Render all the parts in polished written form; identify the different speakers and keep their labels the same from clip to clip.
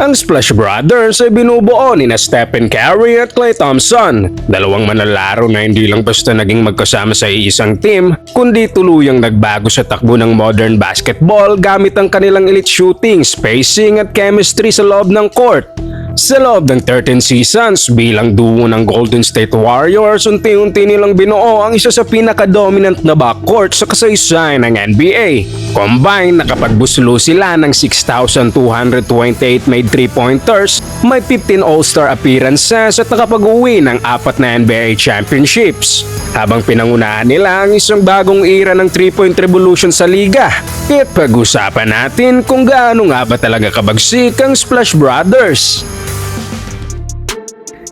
Speaker 1: Ang Splash Brothers ay binubuo ni Stephen Curry at Klay Thompson, dalawang manlalaro na hindi lang basta naging magkasama sa isang team, kundi tuluyang nagbago sa takbo ng modern basketball gamit ang kanilang elite shooting, spacing at chemistry sa loob ng court. Sa loob ng 13 seasons bilang duo ng Golden State Warriors, unti-unti nilang binuo ang isa sa pinaka-dominant na backcourt sa kasaysayan ng NBA. Combine, nakapagbuslo sila ng 6,228 made 3-pointers, may 15 All-Star appearances at nakapag-uwi ng 4 na NBA championships. Habang pinangunahan nila ang isang bagong era ng 3-point revolution sa liga. At pag-usapan natin kung gaano nga ba talaga kabagsik ang Splash Brothers.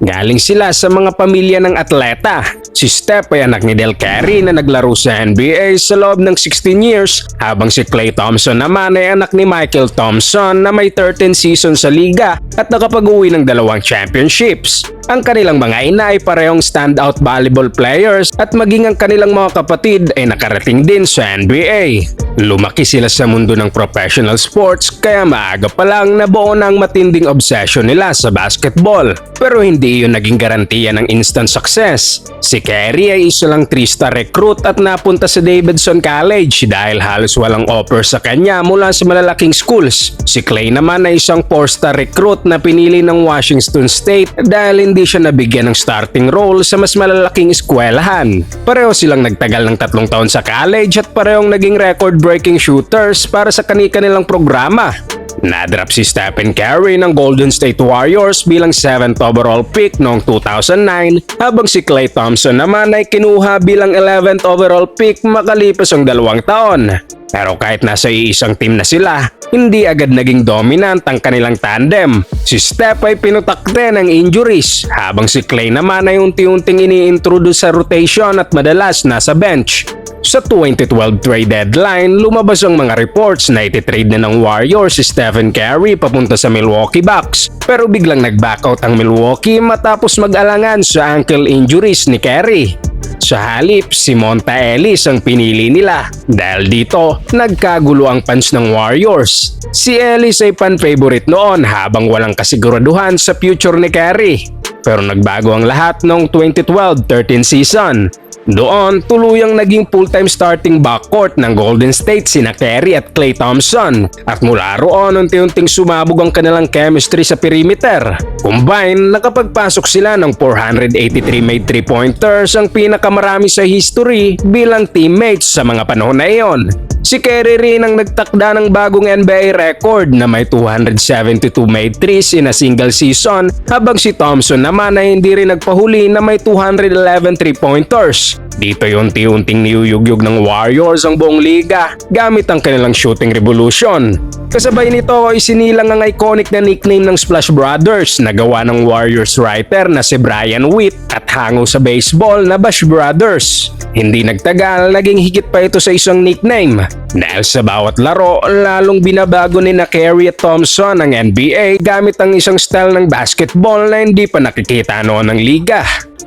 Speaker 1: Galing sila sa mga pamilya ng atleta. Si Steph ay anak ni Del Curry na naglaro sa NBA sa loob ng 16 years, habang si Klay Thompson naman ay anak ni Michael Thompson na may 13 seasons sa liga at nakapag-uwi ng 2 championships. Ang kanilang mga ina ay parehong standout volleyball players at maging ang kanilang mga kapatid ay nakarating din sa NBA. Lumaki sila sa mundo ng professional sports kaya maaga pa lang nabuo na ang matinding obsession nila sa basketball. Pero hindi yun naging garantiya ng instant success. Si Curry ay isa lang 3-star recruit at napunta sa Davidson College dahil halos walang offer sa kanya mula sa malalaking schools. Si Klay naman ay isang 4-star recruit na pinili ng Washington State dahil hindi siya nabigyan ng starting role sa mas malalaking eskwelahan. Pareho silang nagtagal ng 3 taon sa college at parehong naging record-breaking shooters para sa kani-kanilang programa. Nadrap si Stephen Curry ng Golden State Warriors bilang 7th overall pick noong 2009, habang si Klay Thompson naman ay kinuha bilang 11th overall pick makalipas ang 2 taon. Pero kahit nasa iisang team na sila, hindi agad naging dominant ang kanilang tandem. Si Steph ay pinutakte ng injuries, habang si Klay naman ay unti-unting ini-introduce sa rotation at madalas nasa bench. Sa 2012 trade deadline, lumabas ang mga reports na ititrade na ng Warriors si Stephen Curry papunta sa Milwaukee Bucks. Pero biglang nag-backout ang Milwaukee matapos mag-alangan sa ankle injuries ni Curry. Sa halip, si Monta Ellis ang pinili nila. Dahil dito, nagkagulo ang fans ng Warriors. Si Ellis ay fan-favorite noon habang walang kasiguraduhan sa future ni Curry. Pero nagbago ang lahat noong 2012-13 season. Doon, tuluyang naging full-time starting backcourt ng Golden State sina Curry at Klay Thompson, at mula roon unti-unting sumabog ang kanilang chemistry sa perimeter. Combine, nakapagpasok sila ng 483 made 3-pointers, ang pinakamarami sa history bilang teammates sa mga panahon na iyon. Si Curry rin ang nagtakda ng bagong NBA record na may 272 made threes in a single season, habang si Thompson naman ay hindi rin nagpahuli na may 211 3-pointers. Dito unti-unting niyuyugyug ng Warriors ang buong liga gamit ang kanilang shooting revolution. Kasabay nito ay sinilang ang iconic na nickname ng Splash Brothers na gawa ng Warriors writer na si Brian Witt at hango sa baseball na Bash Brothers. Hindi nagtagal, naging higit pa ito sa isang nickname. Dahil sa bawat laro, lalong binabago ni Curry at Thompson ang NBA gamit ang isang style ng basketball na hindi pa nakikita noon ng liga.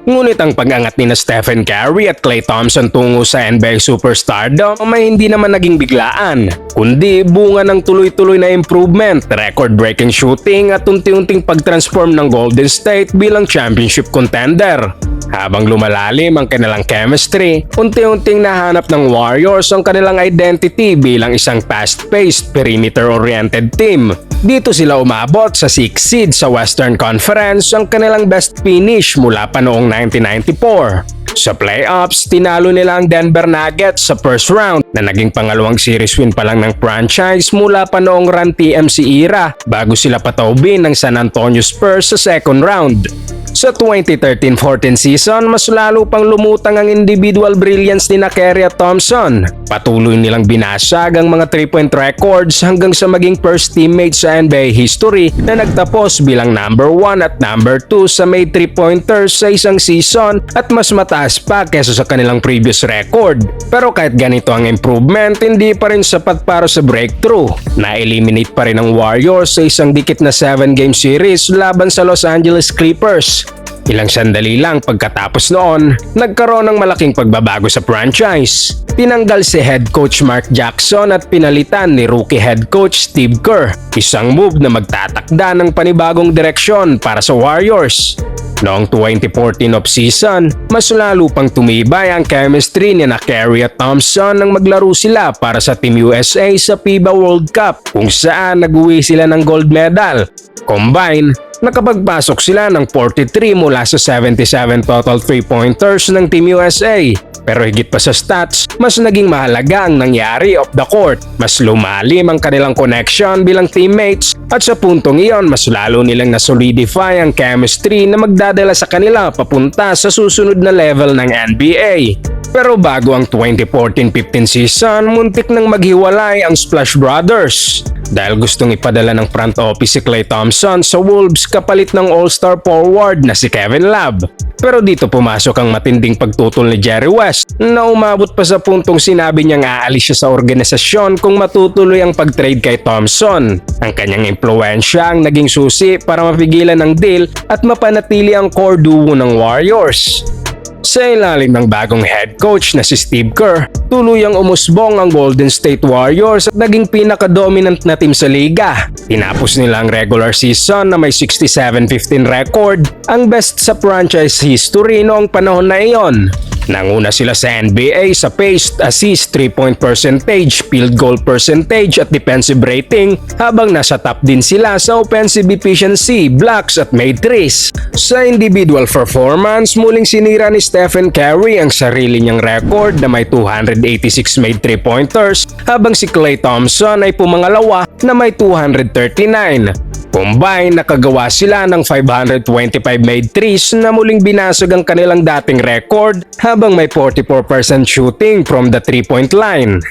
Speaker 1: Ngunit ang pag-angat ni Stephen Curry at Klay Thompson tungo sa NBA superstardom ay hindi naman naging biglaan, kundi bunga ng tuloy-tuloy na improvement, record-breaking shooting at unti-unting pag-transform ng Golden State bilang championship contender. Habang lumalalim ang kanilang chemistry, unti-unting nahanap ng Warriors ang kanilang identity bilang isang fast-paced, perimeter-oriented team. Dito sila umabot sa 6th seed sa Western Conference, ang kanilang best finish mula pa noong 1994. Sa playoffs, tinalo nila ang Denver Nuggets sa first round na naging pangalawang series win pa lang ng franchise mula pa noong Run TMC era bago sila pataubin ng San Antonio Spurs sa second round. Sa 2013-14 season, mas lalo pang lumutang ang individual brilliance ni Curry at Thompson. Patuloy nilang binasag ang mga 3-point records hanggang sa maging first teammate sa NBA history na nagtapos bilang number 1 at number 2 sa made 3-pointers sa isang season at mas mataas pa kesa sa kanilang previous record. Pero kahit ganito ang improvement, hindi pa rin sapat para sa breakthrough. Na-eliminate pa rin ang Warriors sa isang dikit na 7-game series laban sa Los Angeles Clippers. Ilang sandali lang pagkatapos noon, nagkaroon ng malaking pagbabago sa franchise. Tinanggal si head coach Mark Jackson at pinalitan ni rookie head coach Steve Kerr, isang move na magtatakda ng panibagong direksyon para sa Warriors. Noong 2014 off-season, mas lalo pang tumibay ang chemistry ni Curry at Thompson nang maglaro sila para sa Team USA sa FIBA World Cup kung saan nag-uwi sila ng gold medal. Combine, nakapagpasok sila ng 43 mula sa 77 total 3-pointers ng Team USA. Pero higit pa sa stats, mas naging mahalaga ang nangyari off the court. Mas lumalim ang kanilang connection bilang teammates at sa puntong iyon mas lalo nilang nasolidify ang chemistry na magdadala sa kanila papunta sa susunod na level ng NBA. Pero bago ang 2014-15 season, muntik nang maghiwalay ang Splash Brothers. Dahil gustong ipadala ng front office si Klay Thompson sa Wolves kapalit ng all-star forward na si Kevin Love. Pero dito pumasok ang matinding pagtutol ni Jerry West na umabot pa sa puntong sinabi niyang aalis siya sa organisasyon kung matutuloy ang pag-trade kay Thompson. Ang kanyang impluwensya ang naging susi para mapigilan ang deal at mapanatili ang core duo ng Warriors. Sa ilalim ng bagong head coach na si Steve Kerr, tuluyang umusbong ang Golden State Warriors at naging pinaka-dominant na team sa liga. Tinapos nila ang regular season na may 67-15 record, ang best sa franchise history noong panahon na iyon. Nanguna sila sa NBA sa pace, assist, 3-point percentage, field goal percentage at defensive rating habang nasa top din sila sa offensive efficiency, blocks at made threes. Sa individual performance, muling sinira ni Stephen Curry ang sarili niyang record na may 286 made 3-pointers habang si Klay Thompson ay pumangalawa na may 239. Combine, nakagawa sila ng 525 made threes na muling binasag ang kanilang dating record habang may 44% shooting from the 3-point line.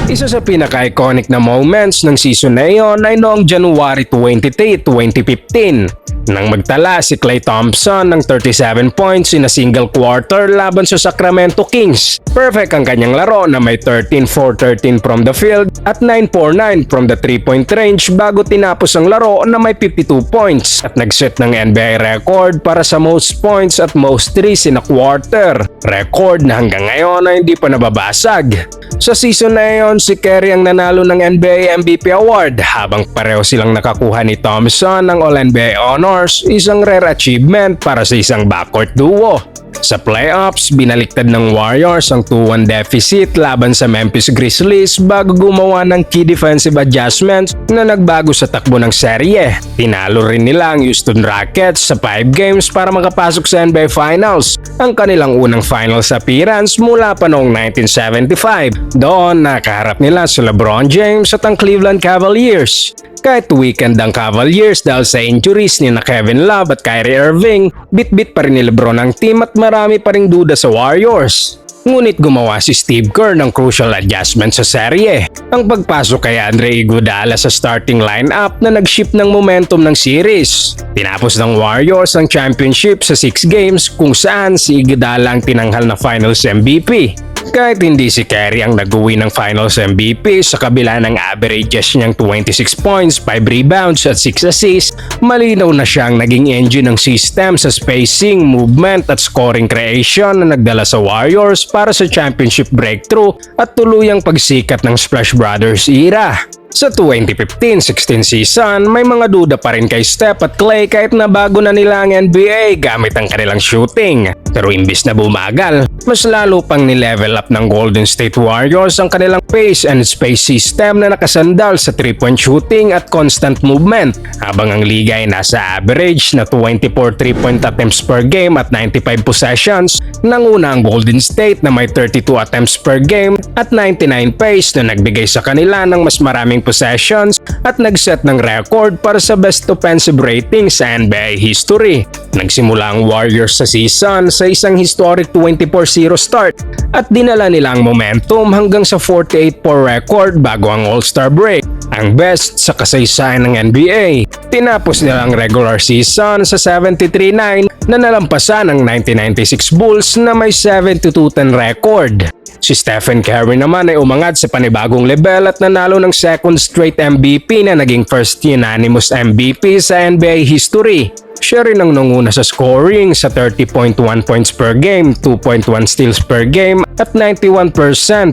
Speaker 1: Isa sa pinaka-iconic na moments ng season na iyon ay noong January 23, 2015 nang magtala si Klay Thompson ng 37 points in a single quarter laban sa Sacramento Kings. Perfect ang kanyang laro na may 13-4-13 from the field at 9-4-9 from the 3-point range bago tinapos ang laro na may 52 points at nagset ng NBA record para sa most points at most threes in a quarter. Record na hanggang ngayon ay hindi pa nababasag. Sa season na iyon, si Curry ang nanalo ng NBA MVP award habang pareho silang nakakuha ni Thompson ng All-NBA honors, isang rare achievement para sa isang backcourt duo. Sa playoffs, binaliktad ng Warriors ang 2-1 deficit laban sa Memphis Grizzlies bago gumawa ng key defensive adjustments na nagbago sa takbo ng serye. Tinalo rin nila ang Houston Rockets sa 5 games para makapasok sa NBA Finals, ang kanilang unang finals appearance mula pa noong 1975. Doon nakaharap nila sa LeBron James at ang Cleveland Cavaliers. Kahit weekend ang Cavaliers dahil sa injuries ni Kevin Love at Kyrie Irving, bit-bit pa rin ni LeBron ang team at marami pa ring duda sa Warriors. Ngunit gumawa si Steve Kerr ng crucial adjustment sa serye. Ang pagpasok kay Andre Iguodala sa starting lineup na nag-shift ng momentum ng series. Tinapos ng Warriors ang championship sa 6 games kung saan si Iguodala ang tinanghal na Finals MVP. Kahit hindi si Curry ang nag-uwi ng Finals MVP sa kabila ng averages niyang 26 points, 5 rebounds at 6 assists, malinaw na siyang naging engine ng system sa spacing, movement at scoring creation na nagdala sa Warriors para sa championship breakthrough at tuluyang pagsikat ng Splash Brothers era. Sa 2015-16 season, may mga duda pa rin kay Steph at Klay kahit na bago na nila ang NBA gamit ang kanilang shooting. Pero imbis na bumagal, mas lalo pang nilevel up ng Golden State Warriors ang kanilang pace and space system na nakasandal sa 3-point shooting at constant movement. Habang ang liga ay nasa average na 24 3-point attempts per game at 95 possessions, nanguna ang Golden State na may 32 attempts per game at 99 pace na nagbigay sa kanila ng mas maraming possessions at nagset ng record para sa best offensive rating sa NBA history. Nagsimula ang Warriors sa season sa isang historic 24-0 start at dinala nila ang momentum hanggang sa 48-4 record bago ang All-Star break, ang best sa kasaysayan ng NBA. Tinapos nila ang regular season sa 73-9 na nalampasan ang 1996 Bulls na may 72-10 record. Si Stephen Curry naman ay umangat sa panibagong level at nanalo ng second straight MVP na naging first unanimous MVP sa NBA history. Siya rin ang nanguna sa scoring sa 30.1 points per game, 2.1 steals per game at 91%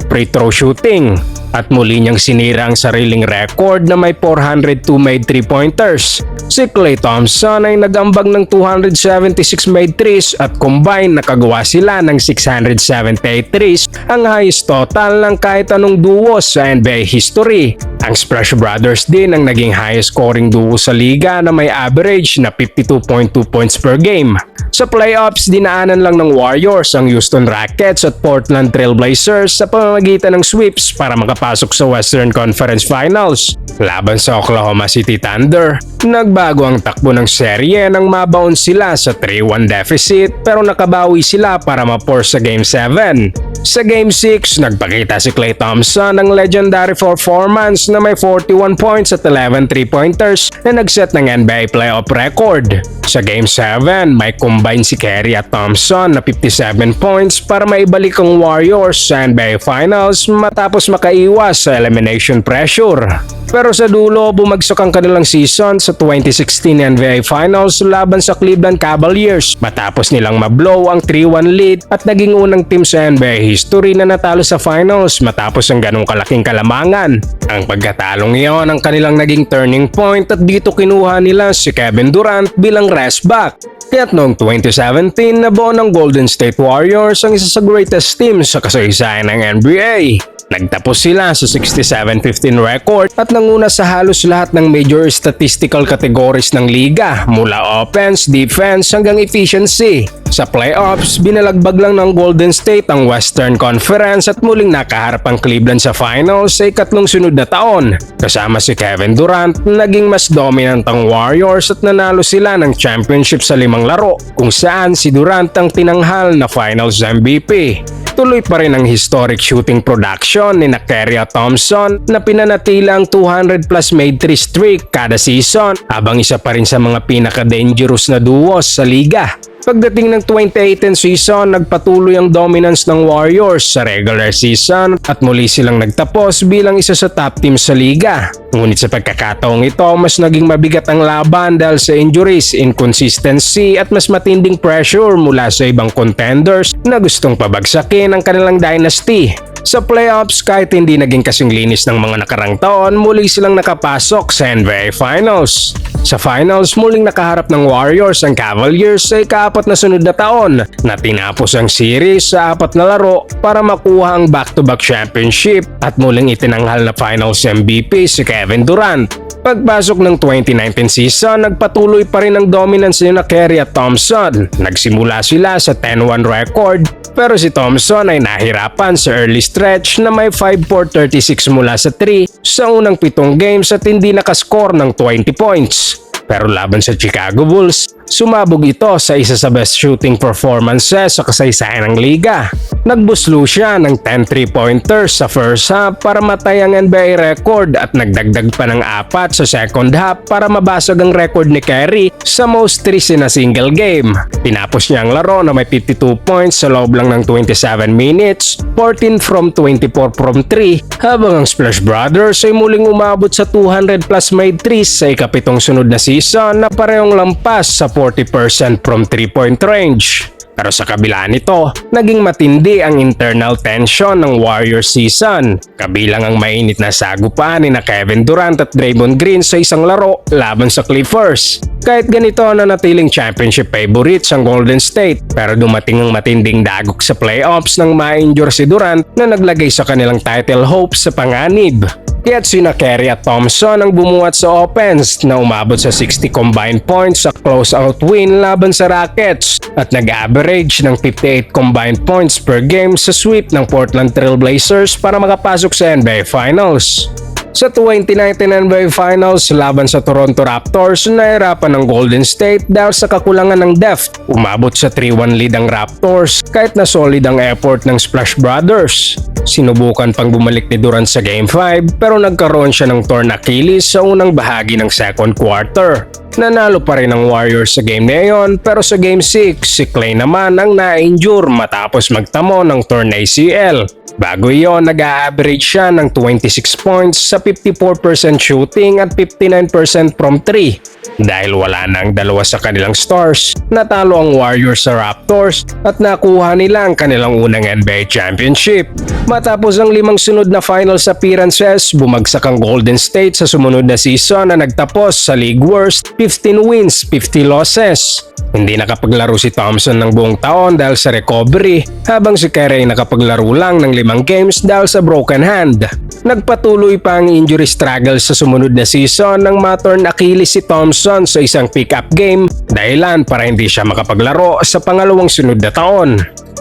Speaker 1: free throw shooting. At muli niyang sinira ang sariling record na may 402 made 3-pointers. Si Klay Thompson ay nagambag ng 276 made threes at combined nakagawa sila ng 678 threes, ang highest total ng kahit anong duo sa NBA history. Ang Splash Brothers din ang naging highest scoring duo sa liga na may average na 52.2 points per game. Sa playoffs, dinaanan lang ng Warriors ang Houston Rockets at Portland Trail Blazers sa pamamagitan ng sweeps para makapasok sa Western Conference Finals. Laban sa Oklahoma City Thunder, nagbago ang takbo ng serye nang mabaon sila sa 3-1 deficit pero nakabawi sila para ma-force sa Game 7. Sa Game 6, nagpakita si Klay Thompson ng legendary performance na may 41 points at 11 3-pointers na nagset ng NBA playoff record. Sa Game 7, may combine si Curry at Thompson na 57 points para maibalik ang Warriors sa NBA Finals matapos makaiwas sa elimination pressure. Pero sa dulo, bumagsak ang kanilang season sa 2016 NBA Finals laban sa Cleveland Cavaliers matapos nilang mablow ang 3-1 lead at naging unang team sa NBA history na natalo sa finals matapos ang ganong kalaking kalamangan. Ang pagkatalong iyon ang kanilang naging turning point at dito kinuha nila si Kevin Durant bilang rest back. Kaya't noong 2017, nabuo ng Golden State Warriors ang isa sa greatest team sa kasaysayan ng NBA. Nagtapos sila sa 67-15 record at nanguna sa halos lahat ng major statistical categories ng liga mula offense, defense hanggang efficiency. Sa playoffs, binalagbag lang ng Golden State ang Western Conference at muling nakaharap ang Cleveland sa finals sa ikatlong sunod na taon. Kasama si Kevin Durant, naging mas dominant ang Warriors at nanalo sila ng championship sa 5 laro kung saan si Durant ang tinanghal na finals MVP. Tuloy pa rin ang historic shooting production ni Curry at Thompson na pinanatila ang 200 plus made 3 streak kada season habang isa pa rin sa mga pinaka-dangerous na duos sa liga. Pagdating ng 2018 season, nagpatuloy ang dominance ng Warriors sa regular season at muli silang nagtapos bilang isa sa top team sa liga. Ngunit sa pagkakataong ito, mas naging mabigat ang laban dahil sa injuries, inconsistency at mas matinding pressure mula sa ibang contenders na gustong pabagsakin ang kanilang dynasty. Sa playoffs, kahit hindi naging kasing linis ng mga nakarang taon, muli silang nakapasok sa NBA Finals. Sa Finals, muling nakaharap ng Warriors ang Cavaliers sa ika-4 na sunod na taon na tinapos ang series sa 4 na laro para makuha ang back-to-back championship at muling itinanghal na Finals MVP si Kevin Durant. Pagpasok ng 2019 season, nagpatuloy pa rin ang dominance ni Curry at Thompson. Nagsimula sila sa 10-1 record pero si Thompson ay nahirapan sa early stretch na may 5-4-36 mula sa 3 sa unang 7 games at hindi nakascore ng 20 points. Pero laban sa Chicago Bulls, sumabog ito sa isa sa best shooting performances sa kasaysayan ng liga. Nagbuslo siya ng 10 3-pointers sa first half para matay ang NBA record at nagdagdag pa ng 4 sa second half para mabasag ang record ni Curry sa most threes in a single game. Tinapos niya ang laro na may 52 points sa loob lang ng 27 minutes, 14 from 24 from 3, habang ang Splash Brothers ay muling umabot sa 200 plus made threes sa ika-7 sunod na season na parehong lampas sa 40% from 3-point range. Pero sa kabila nito, naging matindi ang internal tension ng Warriors season. Kabilang ang mainit na sagupaan ni Kevin Durant at Draymond Green sa isang laro laban sa Clippers. Kahit ganito nanatiling championship favorites ang Golden State, pero dumating ang matinding dagok sa playoffs nang ma-injure si Durant na naglagay sa kanilang title hopes sa panganib. Kaya't sina Curry at Thompson ang bumuhat sa offense na umabot sa 60 combined points sa close-out win laban sa Rockets at nag-average ng 58 combined points per game sa sweep ng Portland Trail Blazers para makapasok sa NBA Finals. Sa 2019 NBA Finals laban sa Toronto Raptors, nahirapan ng Golden State dahil sa kakulangan ng depth. Umabot sa 3-1 lead ang Raptors kahit na solid ang effort ng Splash Brothers. Sinubukan pang bumalik ni Durant sa Game 5 pero nagkaroon siya ng torn Achilles sa unang bahagi ng second quarter. Nanalo pa rin ang Warriors sa game na iyon pero sa Game 6, si Klay naman ang na-injure matapos magtamo ng torn ACL. Bago iyon, nag-a-average siya ng 26 points sa 54% shooting at 59% from 3. Dahil wala na ang dalawa sa kanilang stars, natalo ang Warriors sa Raptors at nakuha nila ang kanilang unang NBA championship. Matapos ang 5 sunod na finals appearances, bumagsak ang Golden State sa sumunod na season na nagtapos sa league worst 15 wins, 50 losses. Hindi nakapaglaro si Thompson ng buong taon dahil sa recovery, habang si Curry ay nakapaglaro lang ng 5 games dahil sa broken hand. Nagpatuloy pa ang injury struggle sa sumunod na season nang ma-torn Achilles si Thompson sa isang pick-up game, dahilan para hindi siya makapaglaro sa pangalawang sunod na taon.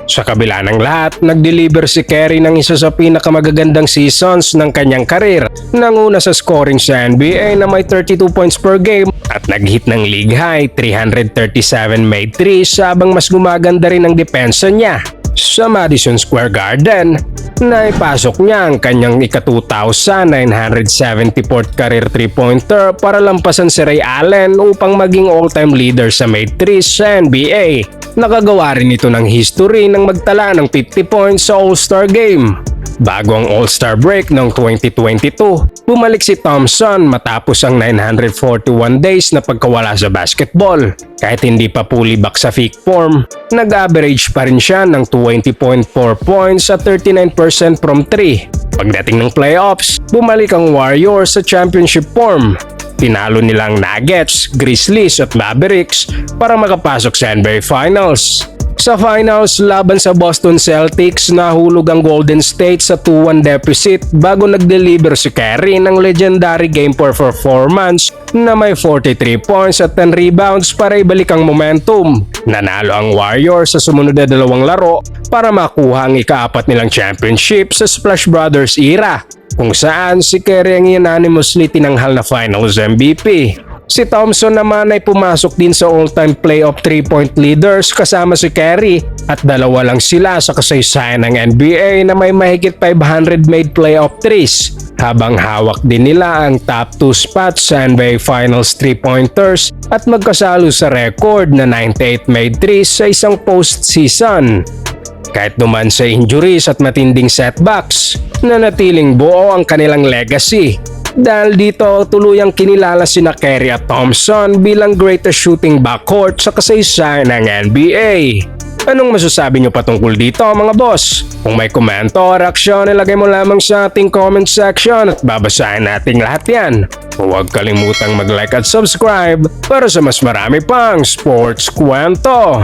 Speaker 1: Sa kabila ng lahat, nag-deliver si Curry ng isa sa pinakamagagandang seasons ng kanyang karir. Nanguna sa scoring sa NBA na may 32 points per game at nag-hit ng league high 337 made threes habang mas gumaganda rin ang depensa niya. Sa Madison Square Garden, naipasok niya ang kanyang ika-2,974th career 3-pointer para lampasan si Ray Allen upang maging all-time leader sa made threes sa NBA. Nakagawa rin ito ng history nang magtala ng 50 points sa All-Star Game. Bago ang All-Star break noong 2022, bumalik si Thompson matapos ang 941 days na pagkawala sa basketball. Kahit hindi pa fully back sa peak form, nag-average pa rin siya ng 20.4 points at 39% from 3. Pagdating ng playoffs, bumalik ang Warriors sa championship form. Tinalo nilang Nuggets, Grizzlies at Mavericks para makapasok sa NBA Finals. Sa finals, laban sa Boston Celtics, nahulog ang Golden State sa 2-1 deficit bago nag-deliver si Curry ng legendary Game 4 performance na may 43 points at 10 rebounds para ibalik ang momentum. Nanalo ang Warriors sa sumunod na 2 laro para makuha ang ika-4 nilang championship sa Splash Brothers era, kung saan si Curry ang unanimously tinanghal na Finals MVP. Si Thompson naman ay pumasok din sa all-time playoff 3-point leaders kasama si Curry at dalawa lang sila sa kasaysayan ng NBA na may mahigit 500 made playoff threes, habang hawak din nila ang top 2 spots sa NBA Finals 3-pointers at magkasalo sa record na 98 made threes sa isang postseason. Kahit duman sa injuries at matinding setbacks, nanatiling buo ang kanilang legacy. Dahil dito, tuluyang kinilala sina Curry at Thompson bilang greatest shooting backcourt sa kasaysayan ng NBA. Anong masasabi nyo patungkol dito mga boss? Kung may komento o reaksyon, ilagay mo lamang sa ating comment section at babasahin natin lahat yan. Huwag kalimutang mag-like at subscribe para sa mas marami pang sports kwento.